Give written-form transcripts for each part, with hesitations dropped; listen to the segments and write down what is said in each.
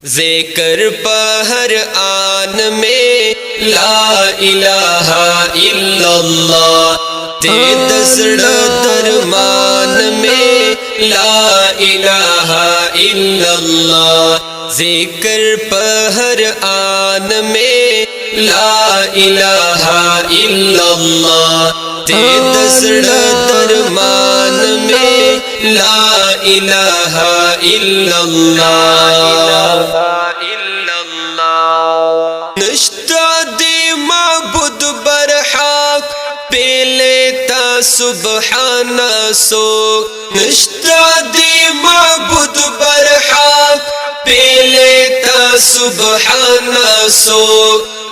ذکر پہر آن میں لا الہ الا اللہ، دے دسڑ درمان میں لا الہ الا اللہ، ذکر پہر آن میں لا الہ الا اللہ، دے دسڑ درمان میں لا الہ الا اللہ۔ نشتا دی معبود برحق پہلے تا سبحانہ سو، نشتا دی معبود برحق پہلے تا سبحانہ سو،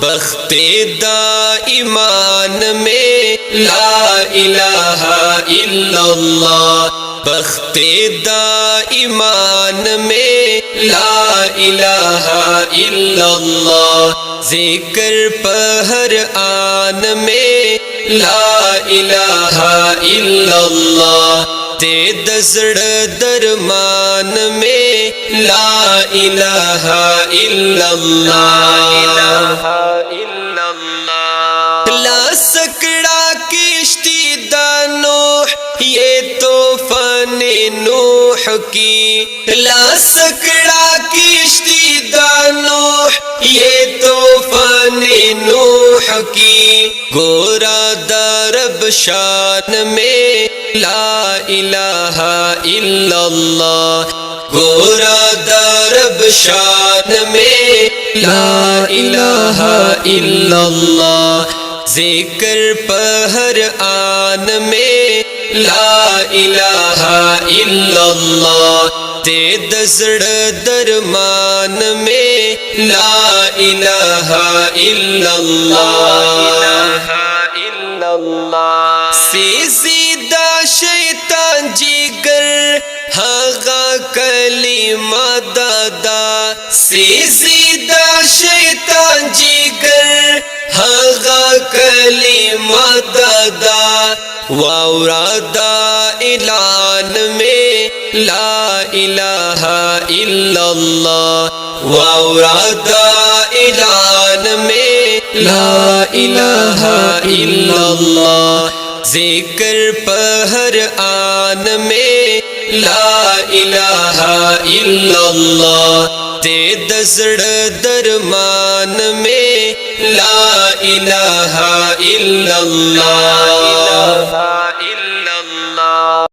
بخت دا ایمان میں لا الہ الا اللہ، بخت دا ایمان میں لا الہ الا اللہ، ذکر پہر آن میں لا الہ الا اللہ، دے دزڑ درمان میں لا الہ الا اللہ۔ لا سکڑا کشتی دا نوح یہ طوفان نوح کی، لا سکڑا کشتی دا نوح یہ طوفان نوح کی، گورا دا رب شان میں لا الہ الا اللہ، گورا دا رب شان میں لا الہ الا اللہ، ذکر پہر آن میں لا الہ الا اللہ، دے دزڑ درمان میں لا الہ الا اللہ۔ سیزیدہ شیطان جگر ہاغا کلمہ دادا، سیزیدہ شیطان جگر ہاغا کلمہ دادا، واورادا اعلان میں لا الہ الا اللہ، واورادا اعلان میں لا الہ الا اللہ، ذکر پہر آن میں لا الہ الا اللہ، دے دزڑ درمان میں لا الہ الا اللہ۔